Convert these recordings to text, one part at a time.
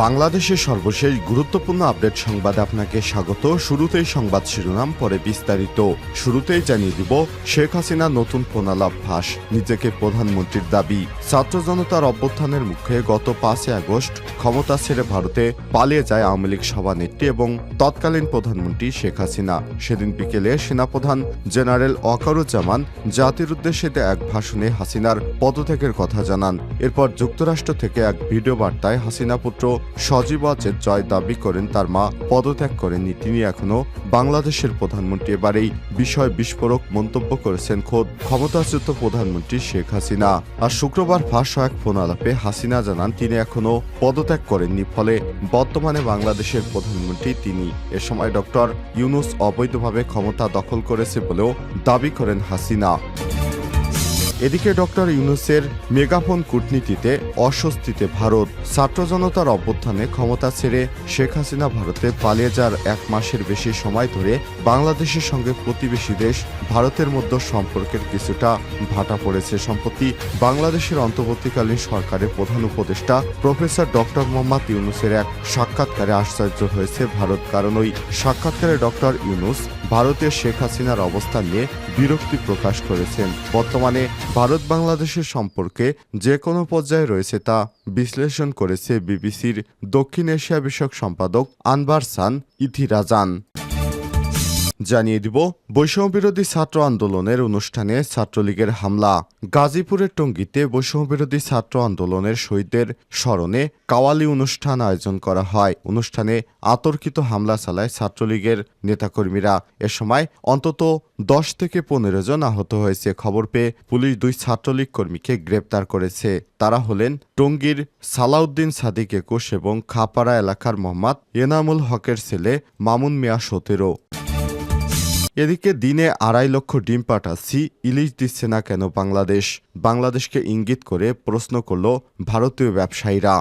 বাংলাদেশের সর্বশেষ গুরুত্বপূর্ণ আপডেট সংবাদে আপনাকে স্বাগত। শুরুতেই সংবাদ শিরোনাম, পরে বিস্তারিত। শুরুতেই জানিয়ে দিব, শেখ হাসিনা নতুন ফোনালাপ ফাঁস, নিজেকে প্রধানমন্ত্রীর দাবি। ছাত্র জনতার অভ্যুত্থানের মুখে গত 5 আগস্ট ক্ষমতা ছেড়ে ভারতে পালিয়ে যায় আওয়ামী লীগ সভানেত্রী এবং তৎকালীন প্রধানমন্ত্রী শেখ হাসিনা। সেদিন বিকেলে সেনাপ্রধান জেনারেল ওয়াকারুজ্জামান জাতির উদ্দেশ্যে এক ভাষণে হাসিনার পদত্যাগের কথা জানান। এরপর যুক্তরাষ্ট্র থেকে এক ভিডিও বার্তায় হাসিনা পুত্র সজীব ওয়াজেদ জয় দাবি করেন তার মা পদত্যাগ করেননি, তিনি এখনো বাংলাদেশের প্রধানমন্ত্রী। এবার এই বিষয়ে বিস্ফোরক মন্তব্য করেছেন খোদ ক্ষমতাচ্যুত প্রধানমন্ত্রী শেখ হাসিনা। আর শুক্রবার ফাঁস এক ফোন আলাপে হাসিনা জানান তিনি এখনো পদত্যাগ করেননি, ফলে বর্তমানে বাংলাদেশের প্রধানমন্ত্রী তিনি। এ সময় ডক্টর ইউনূস অবৈধভাবে ক্ষমতা দখল করেছে বলেও দাবি করেন হাসিনা। এদিকে ডক্টর ইউনূসের মেগাফোন কূটনীতিতে অস্বস্তিতে ভারত। ছাত্র জনতার অভ্যুত্থানে ক্ষমতা ছেড়ে শেখ হাসিনা ভারতে পালিয়ে যাওয়ার 1 মাসের বেশি সময় ধরে বাংলাদেশের সঙ্গে প্রতিবেশী দেশ ভারতের মধ্যে সম্পর্কের কিছুটা ভাটা পড়েছে। সম্প্রতি বাংলাদেশের অন্তর্বর্তীকালীন সরকারের প্রধান উপদেষ্টা প্রফেসর ডক্টর মোহাম্মদ ইউনূসের এক সাক্ষাৎকারে আশ্চর্য হয়েছে ভারত, কারণ ওই সাক্ষাৎকারে ডক্টর ইউনূস ভারতের শেখ হাসিনার অবস্থান নিয়ে বিরক্তি প্রকাশ করেছেন। বর্তমানে ভারত বাংলাদেশের সম্পর্কে যে কোনো পর্যায়ে রয়েছে তা বিশ্লেষণ করেছে বিবিসির দক্ষিণ এশিয়া বিষয়ক সম্পাদক আনবার সান ইথিরাজান। জানিয়ে দিব, বৈষম্যবিরোধী ছাত্র আন্দোলনের অনুষ্ঠানে ছাত্রলীগের হামলা। গাজীপুরের টঙ্গীতে বৈষম্যবিরোধী ছাত্র আন্দোলনের শহীদদের স্মরণে কাওয়ালি অনুষ্ঠান আয়োজন করা হয়। অনুষ্ঠানে আতর্কিত হামলা চালায় ছাত্রলীগের নেতাকর্মীরা। এ সময় অন্তত 10 থেকে 15 জন আহত হয়েছে। খবর পেয়ে পুলিশ 2 ছাত্রলীগ কর্মীকে গ্রেপ্তার করেছে। তারা হলেন টঙ্গীর সালাউদ্দিন সাদিক 21 এবং খাপাড়া এলাকার মোহাম্মদ এনামুল হকের ছেলে মামুন মিয়া 17। এদিকে দিনে 2.5 লক্ষ ডিম পাঠাচ্ছি, ইলিশ দিচ্ছে না কেন বাংলাদেশ? বাংলাদেশকে ইঙ্গিত করে প্রশ্ন করল ভারতীয় ব্যবসায়ীরা।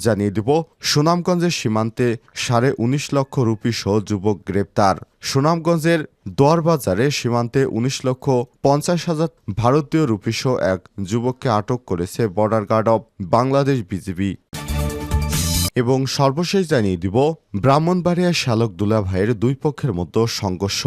জানিয়ে দিব, সুনামগঞ্জের সীমান্তে 19.5 লক্ষ রুপি সহ যুবক গ্রেপ্তার। সুনামগঞ্জের দোয়ারবাজারে সীমান্তে 19,50,000 ভারতীয় রুপি সহ এক যুবককে আটক করেছে border guard of Bangladesh BGB. এবং সর্বশেষ জানিয়ে দিব, ব্রাহ্মণবাড়িয়ার শ্যালক দুলাভাইয়ের 2 পক্ষের মধ্যে সংঘর্ষ।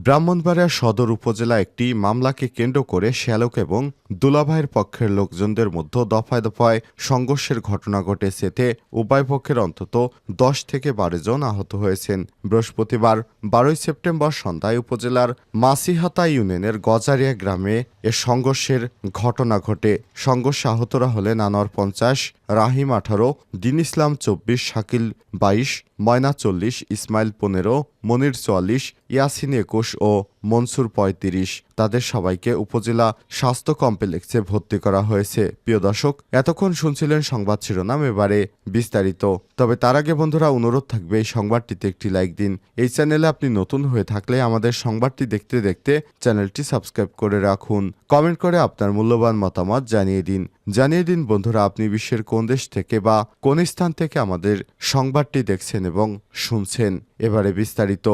ব্রাহ্মণবাড়িয়া সদর উপজেলা একটি মামলাকে কেন্দ্র করে শ্যালক এবং দুলাভাইয়ের পক্ষের লোকজনদের মধ্যে দফায় দফায় সংঘর্ষের ঘটনা ঘটেছে। এতে উভয় পক্ষের অন্তত 10 থেকে 12 জন আহত হয়েছেন। বৃহস্পতিবার 12 সেপ্টেম্বর সন্ধ্যায় উপজেলার মাসিহাতা ইউনিয়নের গজারিয়া গ্রামে এ সংঘর্ষের ঘটনা ঘটে। সংঘর্ষে আহতরা হলেন আনোয়ার 50, রাহিম 18, দিন ইসলাম 24, শাকিল 22, ময়না 40, ইসমাইল 15, মনির 44, ইয়াসিন 21 ও মনসুর 35। তাদের সবাইকে উপজেলা স্বাস্থ্য কমপ্লেক্সে ভর্তি করা হয়েছে। প্রিয় দর্শক, এতক্ষণ শুনছিলেন সংবাদ শিরোনাম, এবারে বিস্তারিত। তবে তার আগে বন্ধুরা, অনুরোধ থাকবে এই সংবাদটিতে একটি লাইক দিন। এই চ্যানেলে আপনি নতুন হয়ে থাকলে আমাদের সংবাদটি দেখতে দেখতে চ্যানেলটি সাবস্ক্রাইব করে রাখুন। কমেন্ট করে আপনার মূল্যবান মতামত জানিয়ে দিন বন্ধুরা, আপনি বিশ্বের কোন দেশ থেকে বা কোন স্থান থেকে আমাদের সংবাদটি দেখছেন এবং শুনছেন। এবারে বিস্তারিত।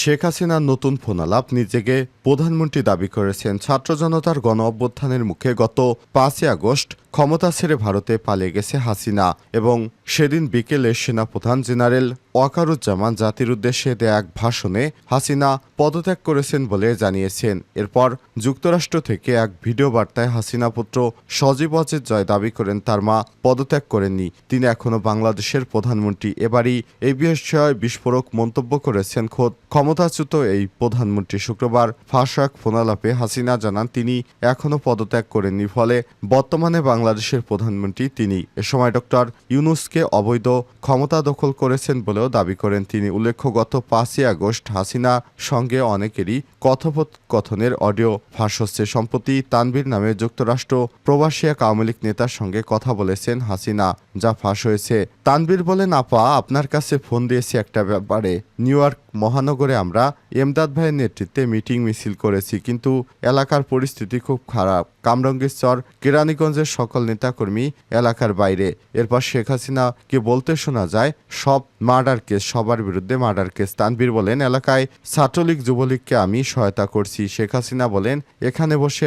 শেখ হাসিনার নতুন ফোনালাপ, নিজেকে প্রধানমন্ত্রী দাবি করেছেন। ছাত্র জনতার গণ অভ্যুত্থানের মুখে গত 5 আগস্ট ক্ষমতা ছেড়ে ভারতে পালিয়ে গেছে হাসিনা এবং সেদিন বিকেলে সেনাপ্রধান জেনারেল ওয়াকারুজ্জামান জাতির উদ্দেশ্যে দেয়া এক ভাষণে হাসিনা পদত্যাগ করেছেন বলে জানিয়েছেন। এরপর যুক্তরাষ্ট্র থেকে এক ভিডিও বার্তায় হাসিনা পুত্র সজীব ওয়াজেদ জয় দাবি করেন তার মা পদত্যাগ করেননি, তিনি এখনো বাংলাদেশের প্রধানমন্ত্রী। এবারই এই বিষয়ে বিস্ফোরক মন্তব্য করেছেন খোদ ক্ষমতাচ্যুত এই প্রধানমন্ত্রী। শুক্রবার ফাঁস এক ফোনালাপে হাসিনা জানান তিনি এখনো পদত্যাগ করেননি, ফলে বর্তমানে বাংলাদেশের প্রধানমন্ত্রী তিনি। এ সময় ডক্টর ইউনূসকে অবৈধ ক্ষমতা দখল করেছেন বলেও দাবি করেন তিনি। উল্লেখ্য, গত 5 আগস্ট হাসিনা সঙ্গে অনেকেরই কথোপকথনের অডিও ফাঁস হচ্ছে। সম্প্রতি তানভীর নামে যুক্তরাষ্ট্র প্রবাসী এক আওয়ামী লীগ নেতার সঙ্গে কথা বলেছেন হাসিনা, যা ফাঁস হয়েছে। তানভীর বলেন, আপা, আপনার কাছে ফোন দিয়েছি একটা ব্যাপারে। নিউ ইয়র্ক মহানগরে আমরা এমদাদ ভাইয়ের নেতৃত্বে মিটিং মিছিল করেছি, কিন্তু এলাকার পরিস্থিতি খুব খারাপ। কামরাঙ্গীর চর কেরানীগঞ্জের সকল নেতাকর্মী এলাকার বাইরে। এরপর শেখ হাসিনাকে বলতে শোনা যায় সব মার্ডার কেস, সবার বিরুদ্ধে মার্ডার কেস। তানভীর বলেন, এলাকায় ছাত্রলীগ যুবলীগকে আমি সহায়তা করছি। শেখ হাসিনা বলেন, এখানে বসে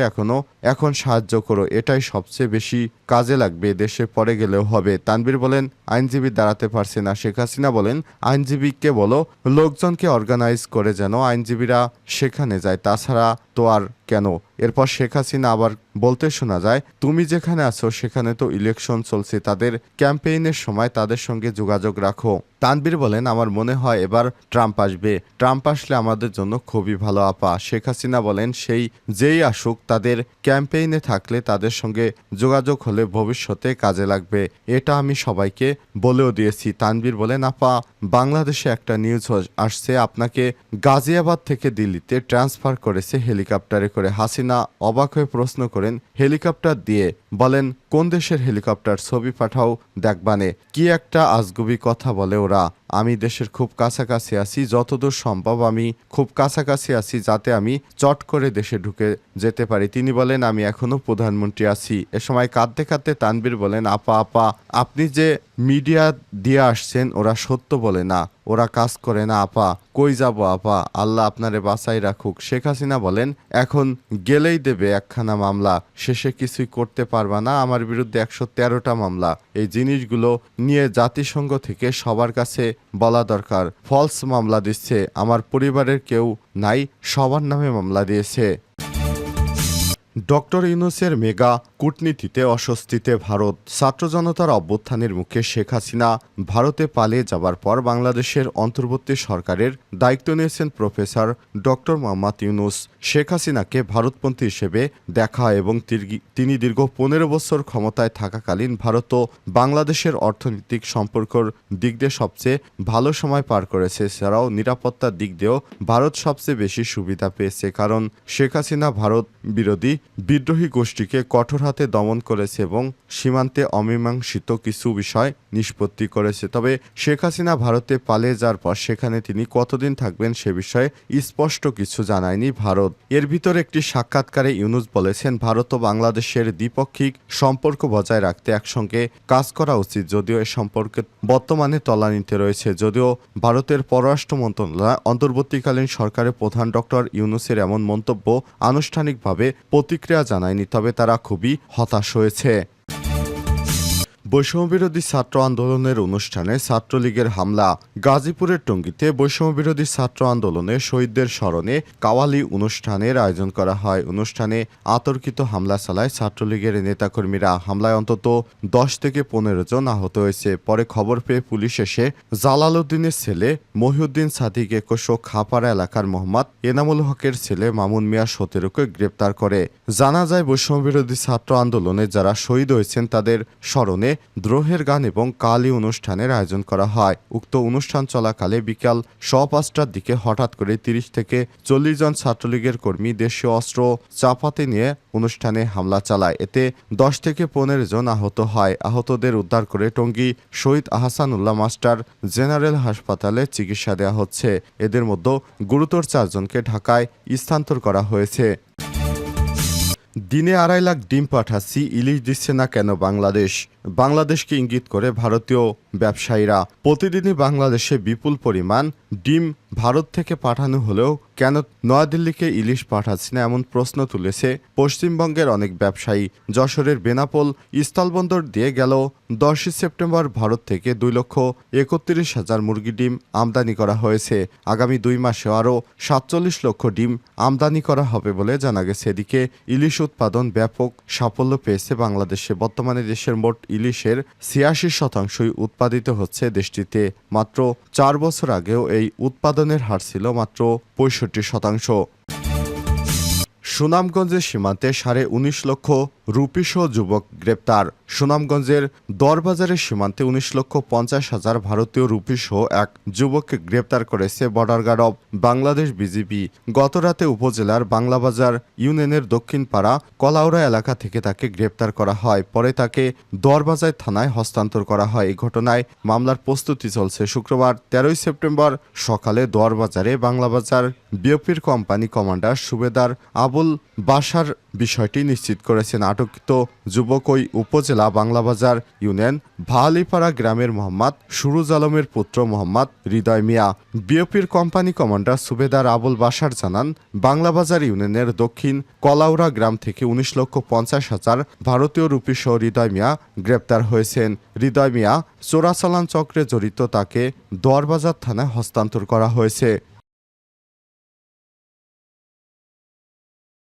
এখন সাহায্য করো, এটাই সবচেয়ে বেশি কাজে লাগবে, দেশে পরে গেলেও হবে। তানভীর বলেন, আইনজীবী দাঁড়াতে পারছে না। শেখ হাসিনা বলেন, আইনজীবীকে বলো লোকজনকে অর্গানাইজ করে যেন আইনজীবীরা সেখানে যায়, তাছাড়া তো আর কেন। এরপর শেখ হাসিনা আবার বলতে শোনা যায়, তুমি যেখানে আছো সেখানে তো ইলেকশন চলছে, তাদের ক্যাম্পেইনের সময় তাদের সঙ্গে যোগাযোগ রাখো। তানভীর বলেন, আমার মনে হয় এবার ট্রাম্প আসবে, ট্রাম্প আসলে আমাদের জন্য খুবই ভালো আপা। শেখ হাসিনা বলেন, যেই আসুক, তাদের ক্যাম্পেইনে থাকলে তাদের সঙ্গে যোগাযোগ হলে ভবিষ্যতে কাজে লাগবে, এটা আমি সবাইকে বলেও দিয়েছি। তানভীর বলেন, আপা বাংলাদেশে একটা নিউজ আসছে, আপনাকে গাজিয়াবাদ থেকে দিল্লিতে ট্রান্সফার করেছে হেলিকপ্টারে করে। হাসিনা অবাক হয়ে প্রশ্ন করেন, হেলিকপ্টার দিয়ে? বলেন, কোন দেশের হেলিকপ্টার, ছবি পাঠাও দেখবানে। কি একটা আজগুবি কথা বলে ওরা। আমি দেশের খুব কাছাকাছি আছি, যতদূর সম্ভব আমি খুব কাছাকাছি আছি, যাতে আমি চট করে দেশে ঢুকে যেতে পারি। তিনি বলেন, আমি এখনো প্রধানমন্ত্রী আছি। এ সময় কাঁদতে কাঁদতে তানভীর বলেন, আপা আপনি যে মিডিয়া দিয়ে আসছেন, ওরা সত্য বলে না, ওরা কাজ করে না আপা। কই যাব আপা, আল্লাহ আপনারে বাঁচাই রাখুক। শেখ হাসিনা বলেন, এখন গেলেই দেবে একখানা মামলা, শেষে কিছুই করতে পারবা না, আমার বিরুদ্ধে 113টা মামলা। এই জিনিসগুলো নিয়ে জাতিসংঘ থেকে সবার কাছে বলা দরকার। ফলস মামলা দিচ্ছে, আমার পরিবারের কেউ নাই, সবার নামে মামলা দিয়েছে। ডক্টর ইউনূসের মেগা কূটনীতিতে অস্বস্তিতে ভারত। ছাত্র জনতার অভ্যুত্থানের মুখে শেখ হাসিনা ভারতে পালিয়ে যাবার পর বাংলাদেশের অন্তর্বর্তী সরকারের দায়িত্ব নিয়েছেন প্রফেসর ডক্টর মোহাম্মদ ইউনূস। শেখ হাসিনাকে ভারতপন্থী হিসেবে দেখা এবং তিনি দীর্ঘ 15 বছর ক্ষমতায় থাকাকালীন ভারত ও বাংলাদেশের অর্থনৈতিক সম্পর্কর দিক দিয়ে সবচেয়ে ভালো সময় পার করেছে। এছাড়াও নিরাপত্তার দিক দিয়েও ভারত সবচেয়ে বেশি সুবিধা পেয়েছে, কারণ শেখ হাসিনা ভারত বিরোধী বিদ্রোহী গোষ্ঠীকে কঠোর হাতে দমন করেছে এবং সীমান্তে অমীমাংসিত কিছু বিষয় নিষ্পত্তি করেছে। তবে শেখ হাসিনা ভারতে পালিয়ে যাওয়ার পর সেখানে তিনি কতদিন থাকবেন সে বিষয়ে স্পষ্ট কিছু জানায়নি ভারত। এর ভিতর একটি সাক্ষাৎকারে ইউনূস বলেছেন, ভারত ও বাংলাদেশের দ্বিপাক্ষিক সম্পর্ক বজায় রাখতে একসঙ্গে কাজ করা উচিত, যদিও এ সম্পর্কে বর্তমানে তলানিতে রয়েছে। যদিও ভারতের পররাষ্ট্র মন্ত্রণালয় অন্তর্বর্তীকালীন সরকারের প্রধান ডক্টর ইউনূসের এমন মন্তব্য আনুষ্ঠানিকভাবে প্রতিক্রিয়া জানায়নি, তবে তারা খুবই হতাশ হয়েছে। বৈষম্যবিরোধী ছাত্র আন্দোলনের অনুষ্ঠানে ছাত্রলীগের হামলা। গাজীপুরের টঙ্গীতে বৈষম্যবিরোধী ছাত্র আন্দোলনে শহীদদের স্মরণে কাওয়ালি অনুষ্ঠানের আয়োজন করা হয়। অনুষ্ঠানে আতর্কিত হামলা চালায় ছাত্রলীগের নেতাকর্মীরা। হামলায় অন্তত 10 থেকে 15 জন আহত হয়েছে। পরে খবর পেয়ে পুলিশ এসে জালাল উদ্দিনের ছেলে মহিউদ্দিন সাদিক 21 ও খাপাড়া এলাকার মোহাম্মদ এনামুল হকের ছেলে মামুন মিয়া 17কে গ্রেপ্তার করে। জানা যায়, বৈষম্যবিরোধী ছাত্র আন্দোলনে যারা শহীদ হয়েছেন তাদের স্মরণে দ্রোহের গান এবং কালি অনুষ্ঠানের আয়োজন করা হয়। উক্ত অনুষ্ঠান চলাকালে বিকাল 5:15টার দিকে হঠাৎ করে 30 থেকে 40 জন ছাত্রলীগের কর্মী দেশীয় অস্ত্র চাপাতি নিয়ে অনুষ্ঠানে হামলা চালায়। এতে 10 থেকে 15 জন আহত হয়। আহতদের উদ্ধার করে টঙ্গী শহীদ আহসানুল্লাহ মাস্টার জেনারেল হাসপাতালে চিকিৎসা দেওয়া হচ্ছে। এদের মধ্যে গুরুতর 4 জনকে ঢাকায় স্থানান্তর করা হয়েছে। দিনে 2.5 লাখ ডিম পাঠাচ্ছি, ইলিশ দিচ্ছে না কেন বাংলাদেশ? বাংলাদেশকে ইঙ্গিত করে ভারতীয় ব্যবসায়ীরা। প্রতিদিনই বাংলাদেশে বিপুল পরিমাণ ডিম ভারত থেকে পাঠানো হলেও কেন নয়াদিল্লিকে ইলিশ পাঠাচ্ছে না, এমন প্রশ্ন তুলেছে পশ্চিমবঙ্গের অনেক ব্যবসায়ী। যশোরের বেনাপোল স্থলবন্দর দিয়ে গেল 10 সেপ্টেম্বর ভারত থেকে 2,31,000 মুরগি ডিম আমদানি করা হয়েছে। আগামী 2 মাসে আরও 47 লক্ষ ডিম আমদানি করা হবে বলে জানা গেছে। এদিকে ইলিশ উৎপাদন ব্যাপক সাফল্য পেয়েছে বাংলাদেশে। বর্তমানে দেশের মোট ইলিশের 86% উৎপাদিত হচ্ছে দেশটিতে। মাত্র 4 বছর আগেও এই উৎপাদনের হার ছিল মাত্র 65%। সুনামগঞ্জের সীমান্তে 19.5 লক্ষ রুপিসহ যুবক গ্রেপ্তার। সুনামগঞ্জের দরবাজারের সীমান্তে 19,50,000 ভারতীয় রুপিসহ এক যুবককে গ্রেপ্তার করেছে border guard of Bangladesh BGB. গতরাতে উপজেলার বাংলাবাজার ইউনিয়নের দক্ষিণপাড়া কলাউড়া এলাকা থেকে তাকে গ্রেপ্তার করা হয়। পরে তাকে দরবাজার থানায় হস্তান্তর করা হয়। এই ঘটনায় মামলার প্রস্তুতি চলছে। শুক্রবার 13 সেপ্টেম্বর সকালে দরবাজারে বাংলাবাজার বিওপির কোম্পানি কমান্ডার সুবেদার আবুল বাশার বিষয়টি নিশ্চিত করেছেন। আটককৃত যুবক ওই উপজেলা বাংলাবাজার ইউনিয়ন ভালিপাড়া গ্রামের মোহাম্মদ সুরুজ আলমের পুত্র মোহাম্মদ হৃদয় মিয়া। বিওপির কোম্পানি কমান্ডার সুবেদার আবুল বাশার জানান, বাংলাবাজার ইউনিয়নের দক্ষিণ কলাউড়া গ্রাম থেকে 19,50,000 ভারতীয় রুপিসহ হৃদয় মিয়া গ্রেপ্তার হয়েছেন। হৃদয় মিয়া চোরাচালান চক্রে জড়িত, তাকে দরবাজার থানায় হস্তান্তর করা হয়েছে।